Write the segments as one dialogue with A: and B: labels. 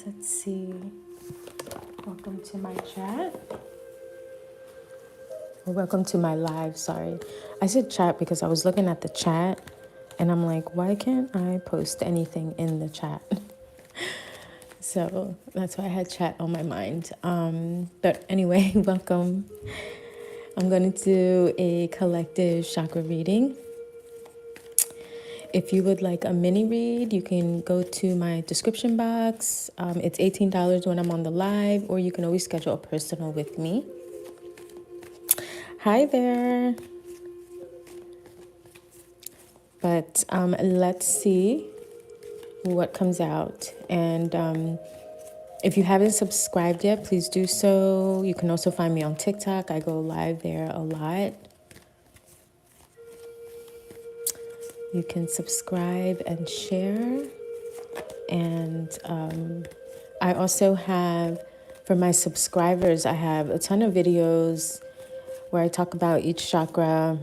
A: Let's see. Welcome to my chat. Or welcome to my live, sorry. I said chat because I was looking at the chat and I'm like, why can't I post anything in the chat? So that's why I had chat on my mind. But anyway, welcome. I'm going to do a collective chakra reading. If you would like a mini read, you can go to my description box. It's $18 when I'm on the live, or you can always schedule a personal with me. Hi there. But let's see what comes out. And if you haven't subscribed yet, please do so. You can also find me on TikTok. I go live there a lot. You can subscribe and share. And I also have, for my subscribers, I have a ton of videos where I talk about each chakra.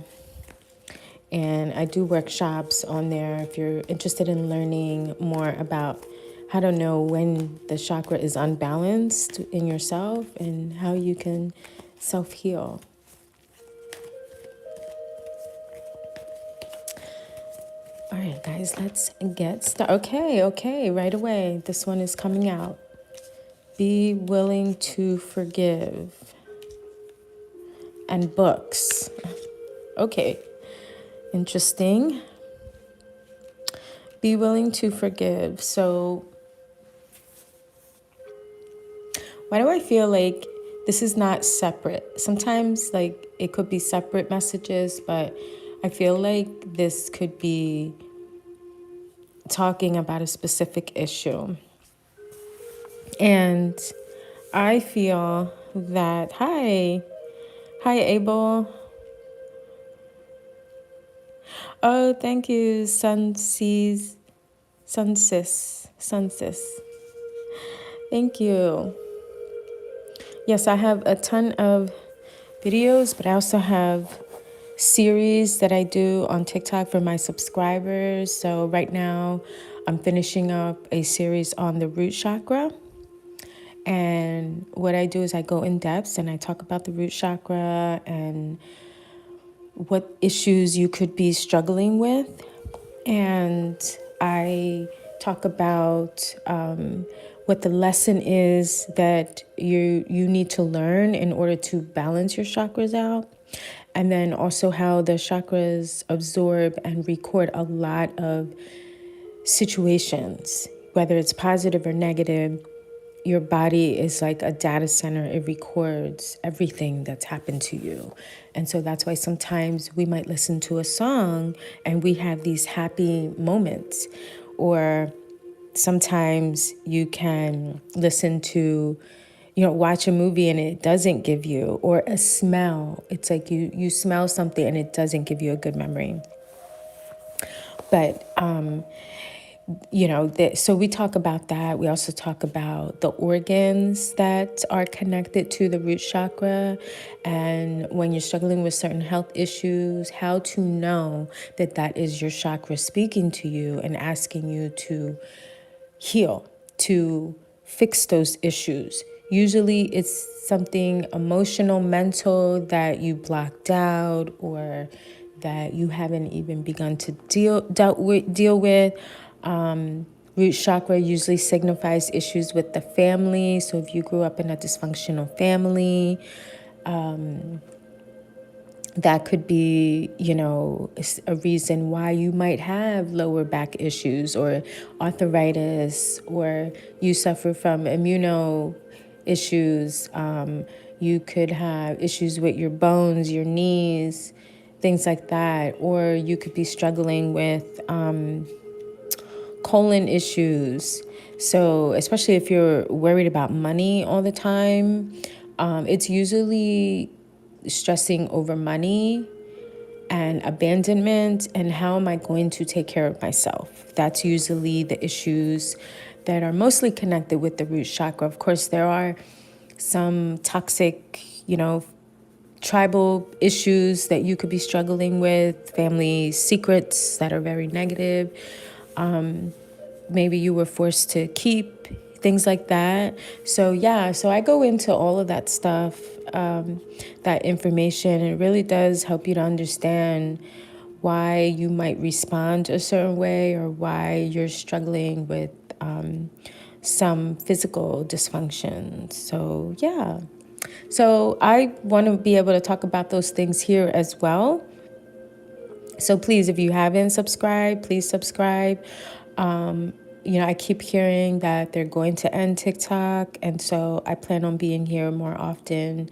A: And I do workshops on there if you're interested in learning more about how to know when the chakra is unbalanced in yourself and how you can self-heal. All right, guys, let's get started. Okay, right away. This one is coming out. Be willing to forgive. And books. Okay, interesting. Be willing to forgive. So, why do I feel like this is not separate? Sometimes, like, it could be separate messages, but I feel like this could be talking about a specific issue. And I feel that, hi, Abel. Oh, thank you, Sunsis. Thank you. Yes, I have a ton of videos, but I also have series that I do on TikTok for my subscribers. So right now I'm finishing up a series on the root chakra. And what I do is I go in depth and I talk about the root chakra and what issues you could be struggling with. And I talk about what the lesson is that you need to learn in order to balance your chakras out. And then also how the chakras absorb and record a lot of situations, whether it's positive or negative. Your body is like a data center. It records everything that's happened to you. And so that's why sometimes we might listen to a song and we have these happy moments. Or sometimes you can listen to, watch a movie and it doesn't give you, or a smell. It's like you smell something and it doesn't give you a good memory. But, so we talk about that. We also talk about the organs that are connected to the root chakra. And when you're struggling with certain health issues, how to know that that is your chakra speaking to you and asking you to heal, to fix those issues. Usually it's something emotional, mental that you blocked out or that you haven't even begun to deal with. Root chakra usually signifies issues with the family. So if you grew up in a dysfunctional family, that could be, a reason why you might have lower back issues or arthritis, or you suffer from immuno issues. You could have issues with your bones, your knees, things like that. Or you could be struggling with colon issues. So especially if you're worried about money all the time, it's usually stressing over money and abandonment and how am I going to take care of myself. That's usually the issues that are mostly connected with the root chakra. Of course, there are some toxic, tribal issues that you could be struggling with, family secrets that are very negative. Maybe you were forced to keep things like that. So yeah, so I go into all of that stuff, that information. It really does help you to understand why you might respond a certain way, or why you're struggling with some physical dysfunction. So yeah, so I want to be able to talk about those things here as well. So please, if you haven't subscribed, please subscribe. I keep hearing that they're going to end TikTok, and so I plan on being here more often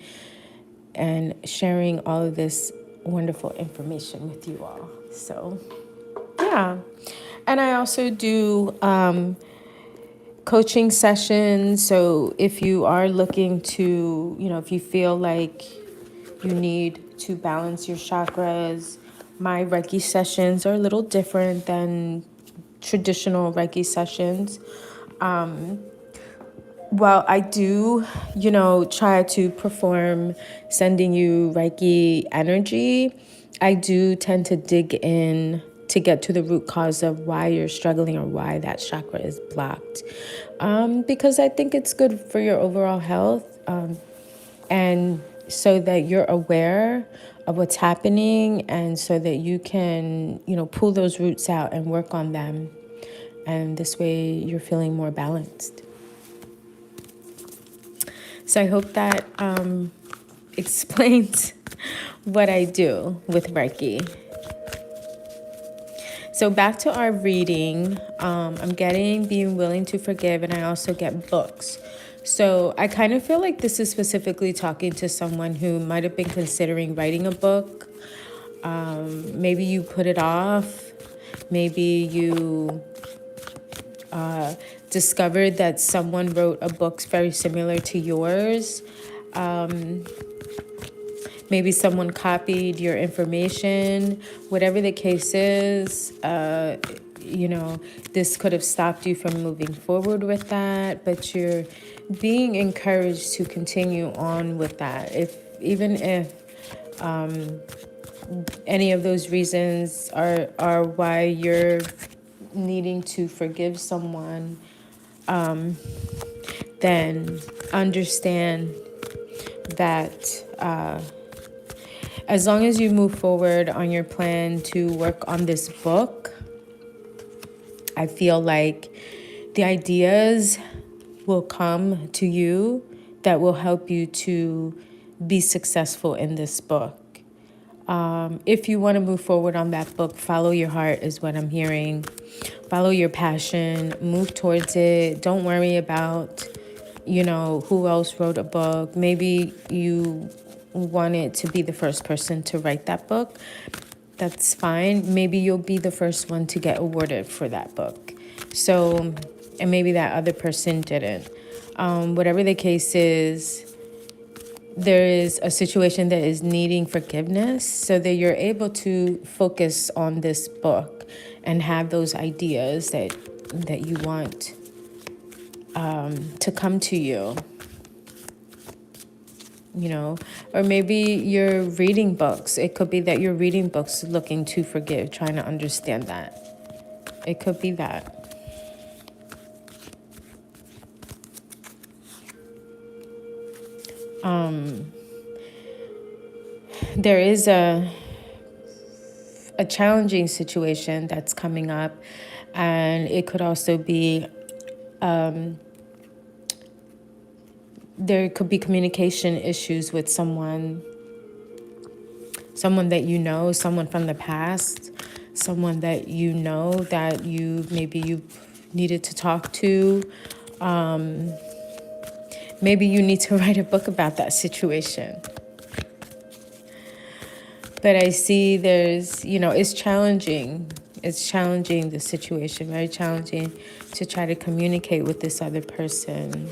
A: and sharing all of this wonderful information with you all. So yeah, and I also do coaching sessions. So if you are looking to, if you feel like you need to balance your chakras, my Reiki sessions are a little different than traditional Reiki sessions. Well, I do, try to perform sending you Reiki energy. I do tend to dig in to get to the root cause of why you're struggling or why that chakra is blocked. Because I think it's good for your overall health. And so that you're aware of what's happening, and so that you can, pull those roots out and work on them. And this way you're feeling more balanced. So I hope that explains what I do with Reiki. So back to our reading, I'm getting Being Willing to Forgive, and I also get books. So I kind of feel like this is specifically talking to someone who might have been considering writing a book. Maybe you put it off. Maybe you discovered that someone wrote a book very similar to yours. Maybe someone copied your information. Whatever the case is, this could have stopped you from moving forward with that, but you're being encouraged to continue on with that. Even if any of those reasons are why you're needing to forgive someone, then understand that as long as you move forward on your plan to work on this book, I feel like the ideas will come to you that will help you to be successful in this book. If you want to move forward on that book, follow your heart is what I'm hearing. Follow your passion, move towards it. Don't worry about, who else wrote a book. Maybe you wanted to be the first person to write that book. That's fine. Maybe you'll be the first one to get awarded for that book. So, and maybe that other person didn't. Whatever the case is, there is a situation that is needing forgiveness, so that you're able to focus on this book and have those ideas that you want to come to you. Or maybe you're reading books. It could be that you're reading books looking to forgive, trying to understand that. It could be that. There is a challenging situation that's coming up, and it could also be there could be communication issues with someone that someone from the past, someone that that you needed to talk to. Maybe you need to write a book about that situation. But I see it's challenging. It's challenging, the situation, very challenging to try to communicate with this other person.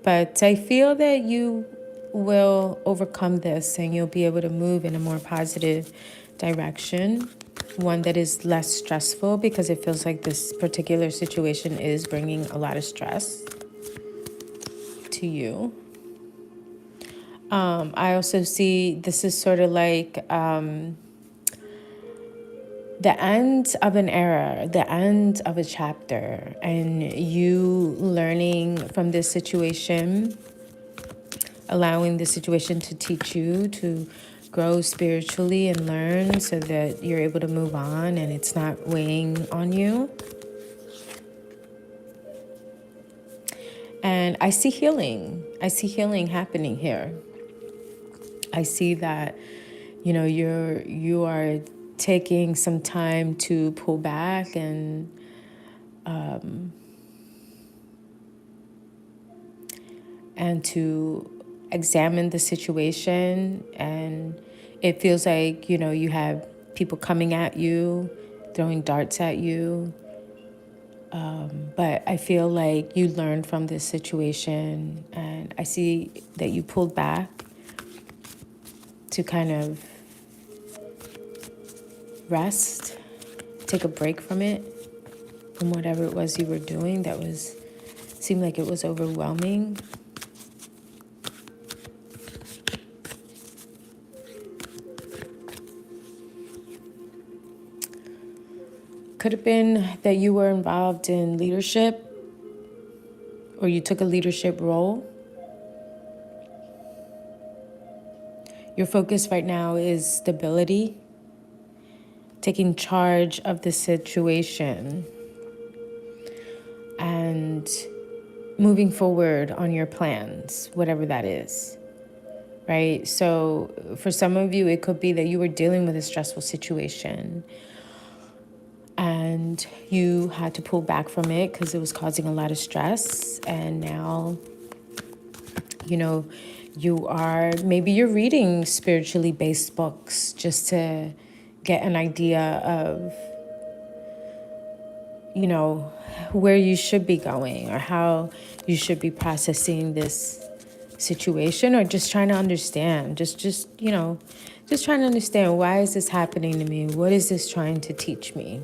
A: But I feel that you will overcome this, and you'll be able to move in a more positive direction, one that is less stressful, because it feels like this particular situation is bringing a lot of stress to you. I also see this is sort of like the end of an era, the end of a chapter, and you learning from this situation, allowing the situation to teach you to grow spiritually and learn so that you're able to move on and it's not weighing on you. And I see healing. I see healing happening here. I see that, you are taking some time to pull back and to examine the situation. And it feels like, you have people coming at you, throwing darts at you. But I feel like you learned from this situation, and I see that you pulled back to kind of rest, take a break from it, from whatever it was you were doing that seemed like it was overwhelming. Could have been that you were involved in leadership, or you took a leadership role. Your focus right now is stability, taking charge of the situation, and moving forward on your plans, whatever that is, right? So for some of you, it could be that you were dealing with a stressful situation and you had to pull back from it because it was causing a lot of stress. And now, maybe you're reading spiritually based books just to get an idea of, where you should be going or how you should be processing this situation, or just trying to understand, just trying to understand, why is this happening to me? What is this trying to teach me?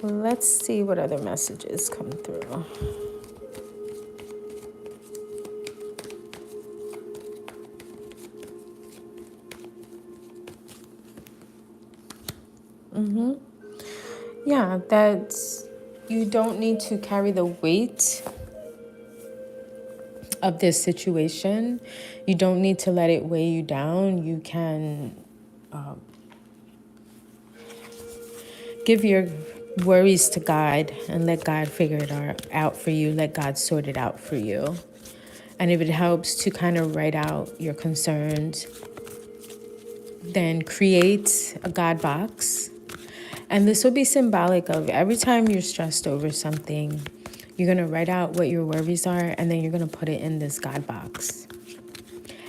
A: Let's see what other messages come through. Yeah, that you don't need to carry the weight of this situation. You don't need to let it weigh you down. You can give your worries to God and let God figure it out for you. Let God sort it out for you. And if it helps to kind of write out your concerns, then create a God box. And this will be symbolic of every time you're stressed over something, you're going to write out what your worries are, and then you're going to put it in this God box.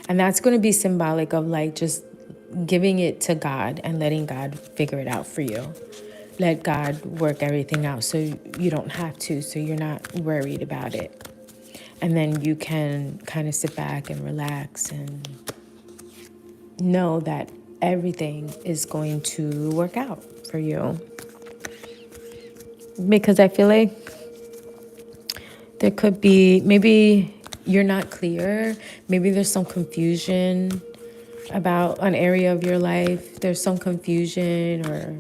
A: And that's going to be symbolic of like just giving it to God and letting God figure it out for you. Let God work everything out so you don't have to, so you're not worried about it. And then you can kind of sit back and relax and know that everything is going to work out for you. Because I feel like there could be, maybe you're not clear. Maybe there's some confusion about an area of your life. There's some confusion, or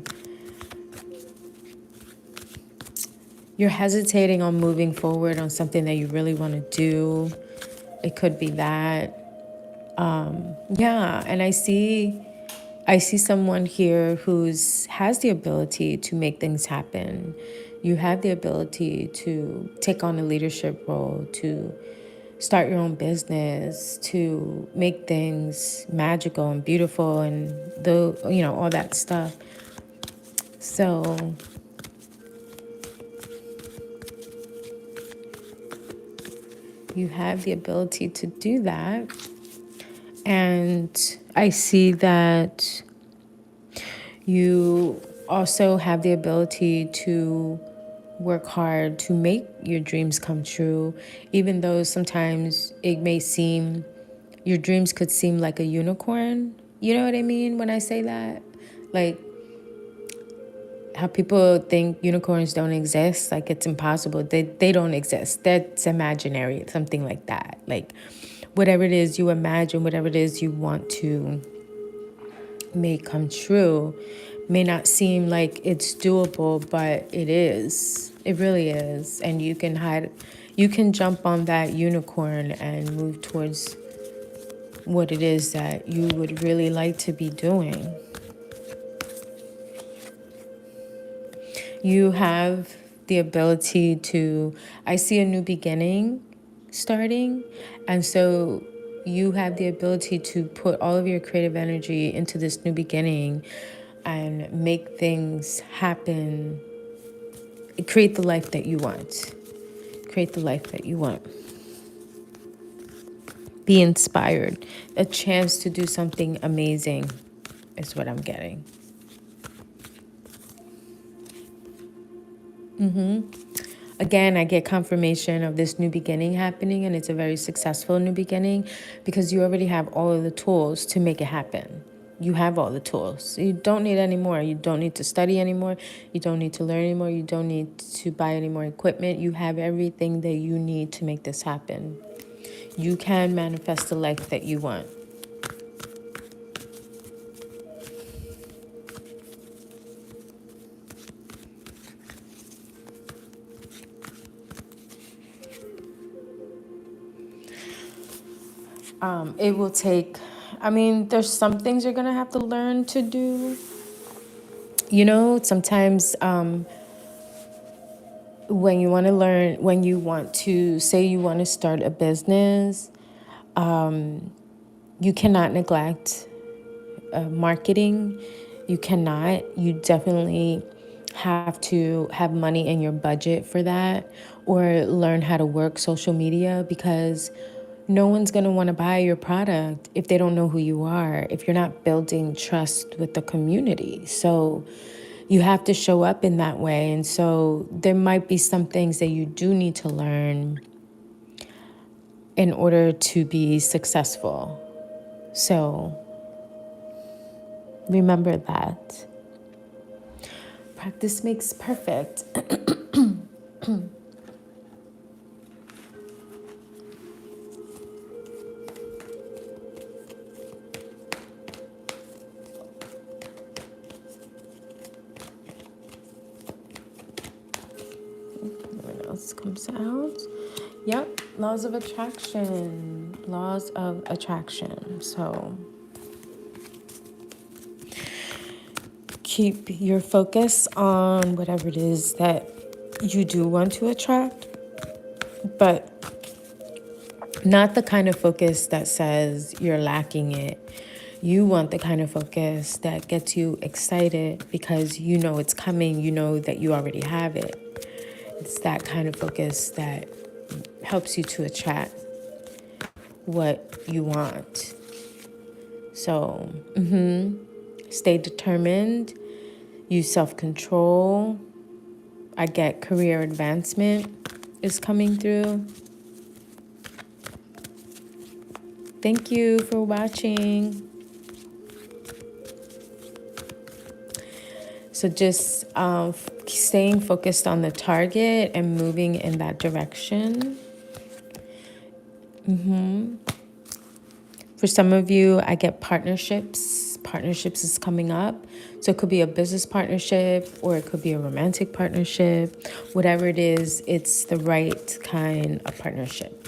A: you're hesitating on moving forward on something that you really want to do. It could be that. And I see someone here has the ability to make things happen. You have the ability to take on a leadership role, to start your own business, to make things magical and beautiful and all that stuff. So you have the ability to do that. And I see that you also have the ability to work hard to make your dreams come true, even though sometimes it may seem, your dreams could seem like a unicorn. You know what I mean when I say that? Like how people think unicorns don't exist, like it's impossible. They don't exist. That's imaginary, something like that. Like whatever it is you imagine, whatever it is you want to make come true, may not seem like it's doable, but it is. It really is. And you can jump on that unicorn and move towards what it is that you would really like to be doing. You have the ability to, I see a new beginning starting. And so you have the ability to put all of your creative energy into this new beginning and make things happen. Create the life that you want. Create the life that you want. Be inspired. A chance to do something amazing is what I'm getting. Again, I get confirmation of this new beginning happening, and it's a very successful new beginning because you already have all of the tools to make it happen. You have all the tools. You don't need any more. You don't need to study anymore. You don't need to learn anymore. You don't need to buy any more equipment. You have everything that you need to make this happen. You can manifest the life that you want. It will take, there's some things you're going to have to learn to do. Sometimes when you want to learn, when you want to, say you want to start a business, you cannot neglect marketing. You cannot. You definitely have to have money in your budget for that, or learn how to work social media, because no one's going to want to buy your product if they don't know who you are, if you're not building trust with the community. So you have to show up in that way. And so there might be some things that you do need to learn in order to be successful. So remember that. Practice makes perfect. What else comes out? Yep, laws of attraction. Laws of attraction. So keep your focus on whatever it is that you do want to attract, but not the kind of focus that says you're lacking it. You want the kind of focus that gets you excited because you know it's coming, you know that you already have it. It's that kind of focus that helps you to attract what you want. So, stay determined, use self-control. I get career advancement is coming through. Thank you for watching. So just staying focused on the target and moving in that direction. For some of you, I get partnerships. Partnerships is coming up. So it could be a business partnership or it could be a romantic partnership. Whatever it is, it's the right kind of partnership.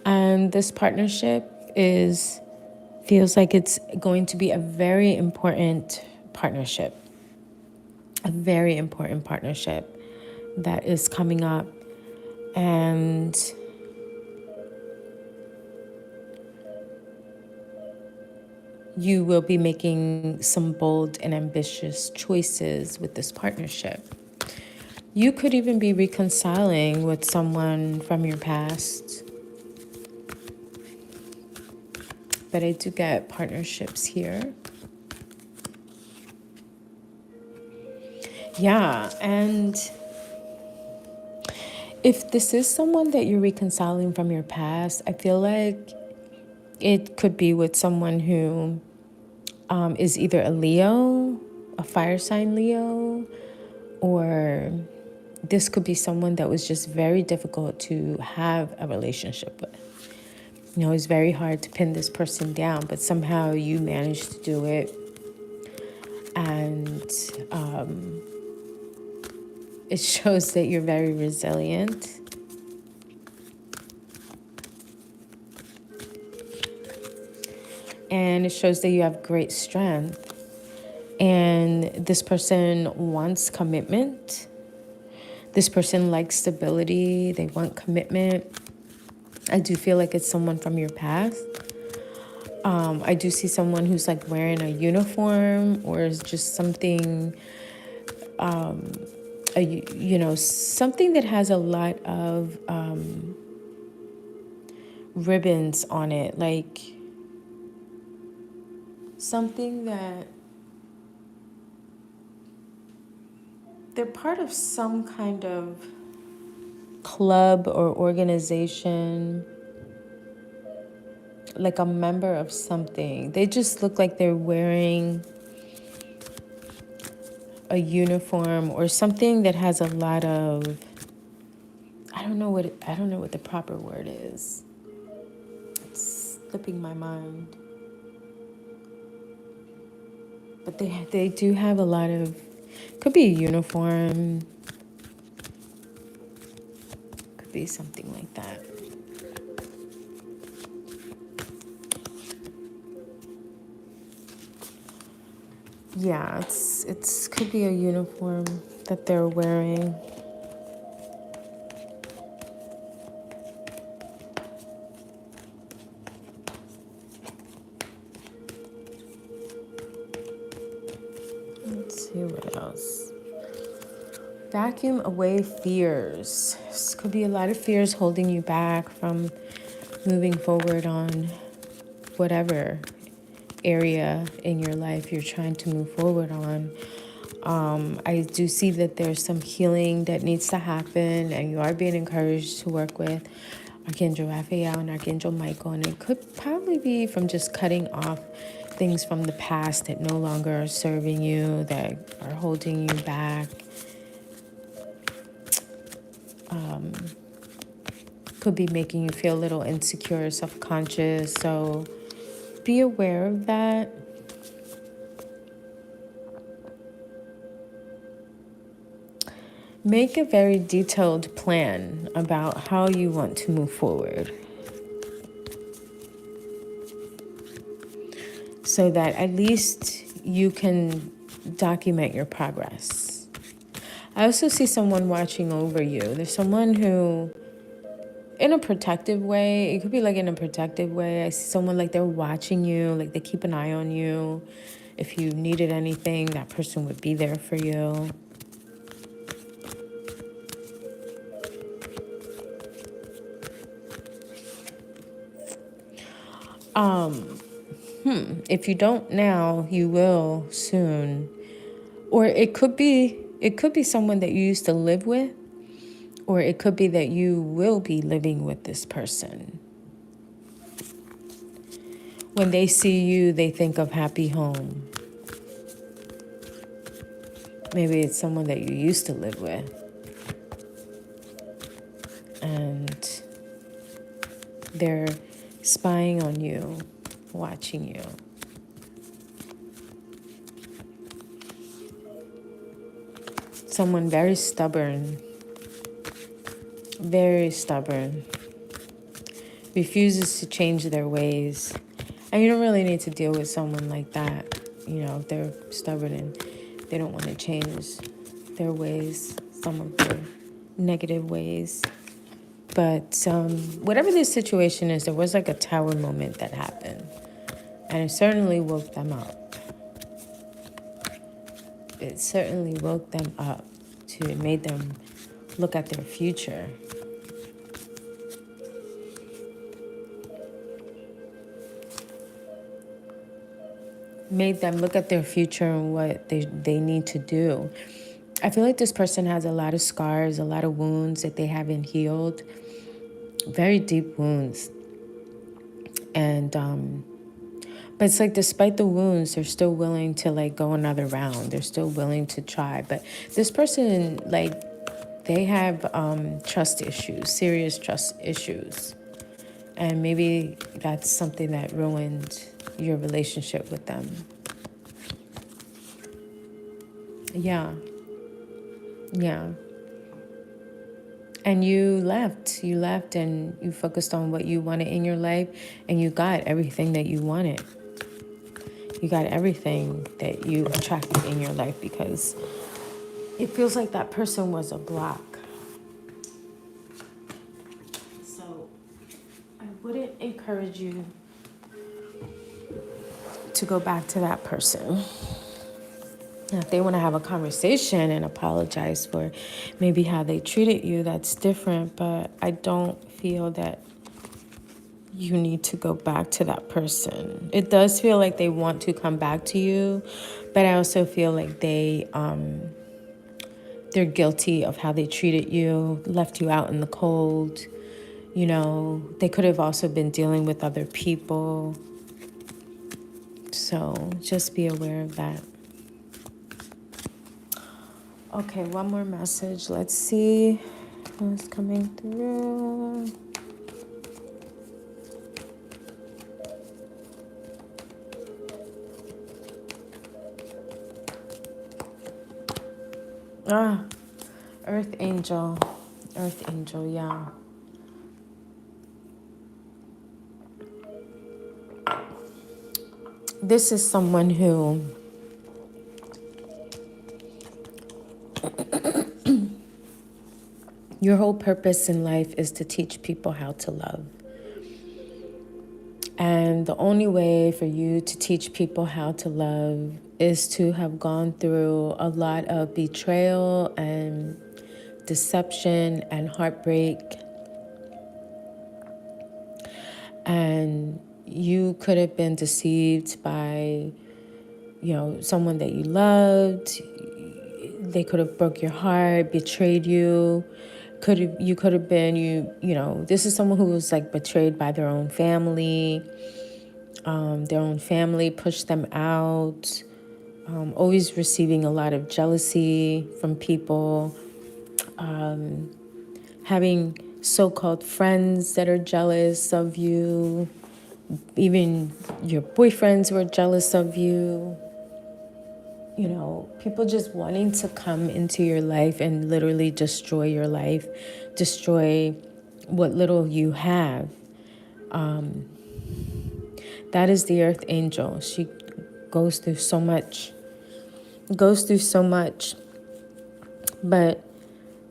A: And this partnership feels like it's going to be a very important partnership. A very important partnership that is coming up. And you will be making some bold and ambitious choices with this partnership. You could even be reconciling with someone from your past. But I do get partnerships here. Yeah, and If this is someone that you're reconciling from your past, I feel like it could be with someone who is either a Leo, a fire sign Leo, or this could be someone that was just very difficult to have a relationship with. You know, it's very hard to pin this person down, but somehow you managed to do it. And it shows that you're very resilient. And it shows that you have great strength. And this person wants commitment. This person likes stability. They want commitment. I do feel like it's someone from your past. I do see someone who's like wearing a uniform or is just something, something that has a lot of ribbons on it. Like something that they're part of some kind of club or organization, like a member of something. They just look like they're wearing a uniform or something that has a lot of, I don't know what the proper word is. It's slipping my mind. But they do have a lot of, could be a uniform, could be something like that. Yeah, it's could be a uniform that they're wearing. Let's see what else. Vacuum away fears. This could be a lot of fears holding you back from moving forward on whatever area in your life you're trying to move forward on. I do see that there's some healing that needs to happen, and you are being encouraged to work with Archangel Raphael and Archangel Michael, and it could probably be from just cutting off things from the past that no longer are serving you, that are holding you back. Could be making you feel a little insecure, self-conscious, so be aware of that. Make a very detailed plan about how you want to move forward, so that at least you can document your progress. I also see someone watching over you. There's someone who, in a protective way, it could be like in a protective way. I see someone like they're watching you, like they keep an eye on you. If you needed anything, that person would be there for you. If you don't now, you will soon. Or it could be someone that you used to live with, or it could be that you will be living with this person. When they see you, they think of happy home. Maybe it's someone that you used to live with, and they're spying on you, watching you. Someone very stubborn, refuses to change their ways. And you don't really need to deal with someone like that. You know, if they're stubborn and they don't want to change their ways, some of their negative ways. But whatever this situation is, there was like a tower moment that happened. And it certainly woke them up. It certainly woke them up. It made them look at their future. Made them look at their future and what they need to do. I feel like this person has a lot of scars, a lot of wounds that they haven't healed, very deep wounds. And but it's like despite the wounds, they're still willing to like go another round. They're still willing to try. But this person, like, they have trust issues, serious trust issues. And maybe that's something that ruined your relationship with them. Yeah. Yeah. And you left. You left and you focused on what you wanted in your life, and you got everything that you wanted. You got everything that you attracted in your life because it feels like that person was a block. So I wouldn't encourage you to go back to that person. Now, if they want to have a conversation and apologize for maybe how they treated you, that's different. But I don't feel that you need to go back to that person. It does feel like they want to come back to you, but I also feel like they're guilty of how they treated you, left you out in the cold. You know, they could have also been dealing with other people. So just be aware of that. Okay, one more message. Let's see what's coming through. Ah, Earth Angel. Earth Angel, yeah. This is someone who your whole purpose in life is to teach people how to love. And the only way for you to teach people how to love is to have gone through a lot of betrayal and deception and heartbreak. And you could have been deceived by, you know, someone that you loved. They could have broke your heart, betrayed you. You could have been, you know, this is someone who was like betrayed by their own family. Their own family pushed them out. Always receiving a lot of jealousy from people. Having so-called friends that are jealous of you. Even your boyfriends were jealous of you. You know, people just wanting to come into your life and literally destroy your life, destroy what little you have. That is the Earth Angel. She goes through so much, but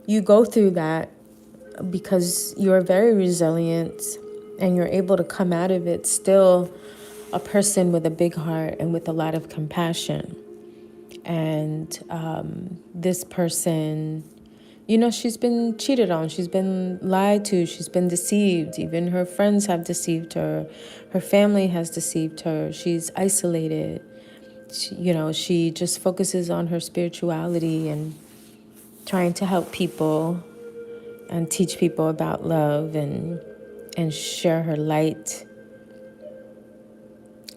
A: you go through that because you're very resilient and you're able to come out of it still a person with a big heart and with a lot of compassion. And this person, you know, she's been cheated on. She's been lied to. She's been deceived. Even her friends have deceived her. Her family has deceived her. She's isolated. She just focuses on her spirituality and trying to help people and teach people about love and share her light.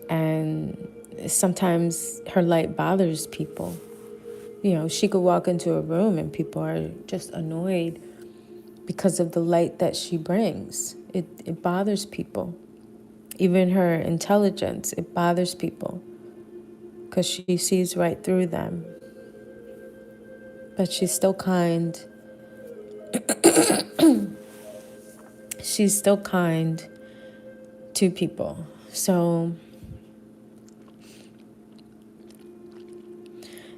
A: And sometimes her light bothers people. You know, she could walk into a room and people are just annoyed because of the light that she brings. It bothers people. Even her intelligence, it bothers people because she sees right through them. But she's still kind. She's still kind to people. So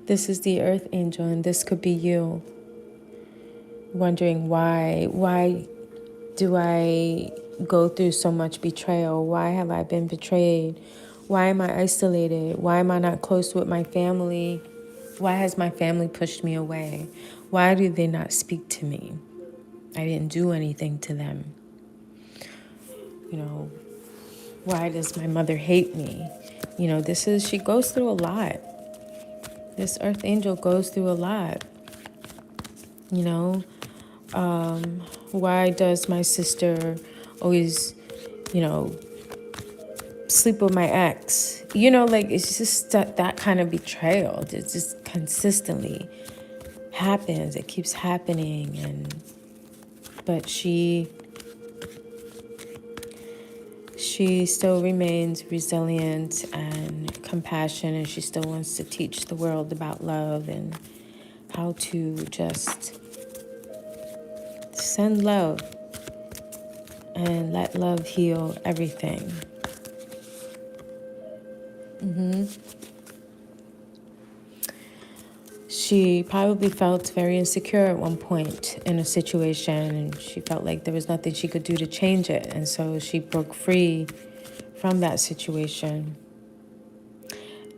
A: this is the Earth Angel, and this could be you. Wondering why do I go through so much betrayal? Why have I been betrayed? Why am I isolated? Why am I not close with my family? Why has my family pushed me away? Why do they not speak to me? I didn't do anything to them. You know, why does my mother hate me? You know, she goes through a lot. This Earth Angel goes through a lot. You know, why does my sister always, you know, sleep with my ex? You know, like it's just that kind of betrayal. It just consistently happens. It keeps happening, but she still remains resilient and compassionate, and she still wants to teach the world about love and how to just send love and let love heal everything. She probably felt very insecure at one point in a situation, and she felt like there was nothing she could do to change it. And so she broke free from that situation.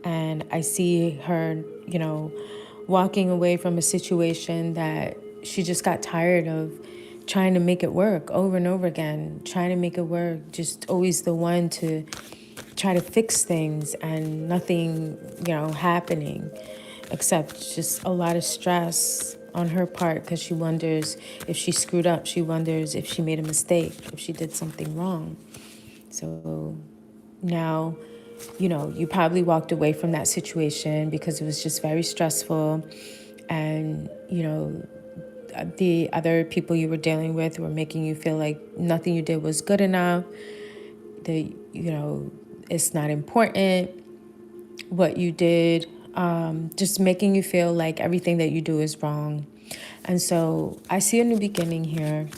A: And I see her, you know, walking away from a situation that she just got tired of trying to make it work over and over again, trying to make it work, just always the one to try to fix things and nothing, you know, happening except just a lot of stress on her part because she wonders if she screwed up. She wonders if she made a mistake, if she did something wrong. So now, you know, you probably walked away from that situation because it was just very stressful. And, you know, the other people you were dealing with were making you feel like nothing you did was good enough, that, you know, it's not important what you did, just making you feel like everything that you do is wrong. And so I see a new beginning here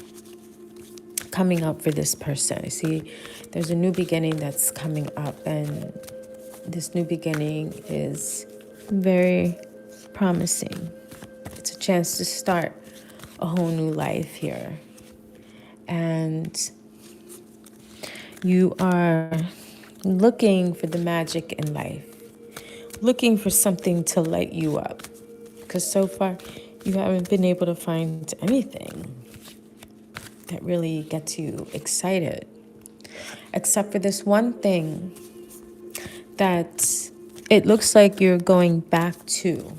A: coming up for this person. I see there's a new beginning that's coming up, and this new beginning is very promising. It's a chance to start a whole new life here. And you are looking for the magic in life, looking for something to light you up. Because so far, you haven't been able to find anything that really gets you excited, except for this one thing that it looks like you're going back to.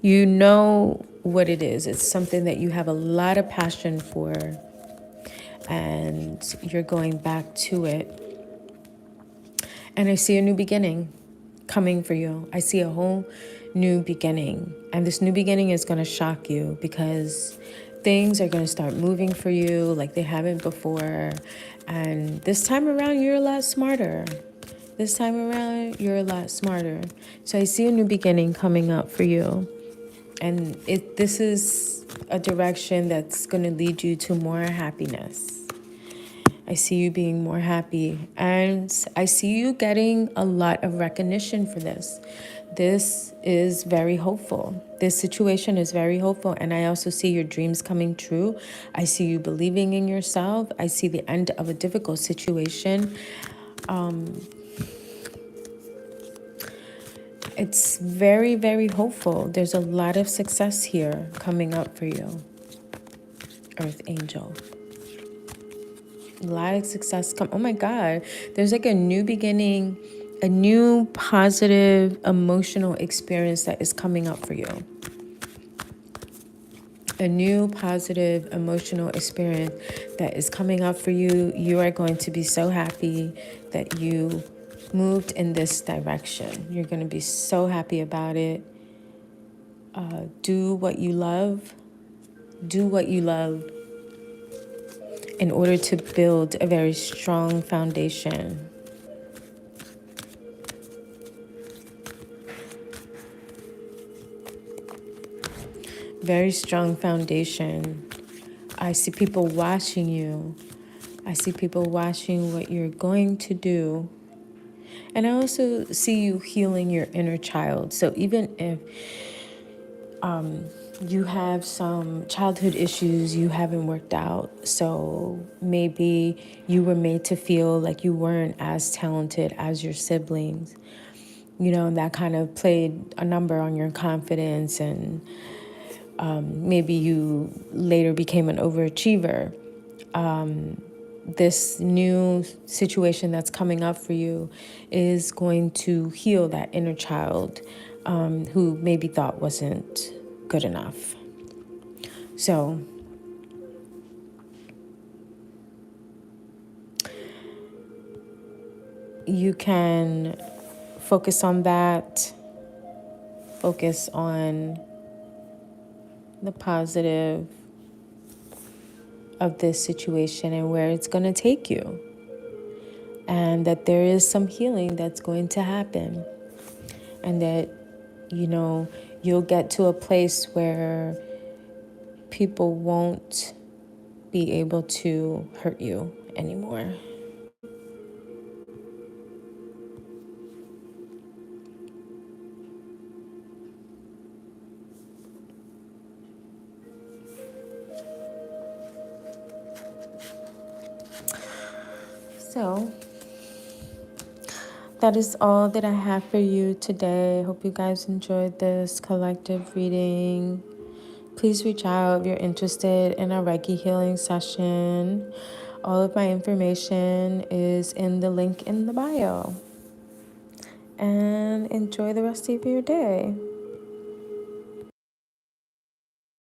A: You know what it is. It's something that you have a lot of passion for, and you're going back to it. And I see a new beginning coming for you. I see a whole new beginning. And this new beginning is going to shock you because things are going to start moving for you like they haven't before. And this time around, you're a lot smarter. This time around, you're a lot smarter. So I see a new beginning coming up for you. And this is a direction that's going to lead you to more happiness. I see you being more happy, and I see you getting a lot of recognition for this. This is very hopeful. This situation is very hopeful, and I also see your dreams coming true. I see you believing in yourself. I see the end of a difficult situation. It's very, very hopeful. There's a lot of success here coming up for you, Earth Angel. A lot of success come. Oh my God, there's like a new beginning, a new positive emotional experience that is coming up for you. A new positive emotional experience that is coming up for you. You are going to be so happy that you moved in this direction. You're going to be so happy about it. Do what you love. Do what you love in order to build a very strong foundation. Very strong foundation. I see people watching you. I see people watching what you're going to do. And I also see you healing your inner child. So even if you have some childhood issues you haven't worked out, so maybe you were made to feel like you weren't as talented as your siblings, you know, and that kind of played a number on your confidence, and maybe you later became an overachiever. This new situation that's coming up for you is going to heal that inner child who maybe thought wasn't good enough. So you can focus on that, focus on the positive of this situation and where it's going to take you, and that there is some healing that's going to happen, and that, you know, you'll get to a place where people won't be able to hurt you anymore. So that is all that I have for you today. Hope you guys enjoyed this collective reading. Please reach out if you're interested in a Reiki healing session. All of my information is in the link in the bio. And enjoy the rest of your day.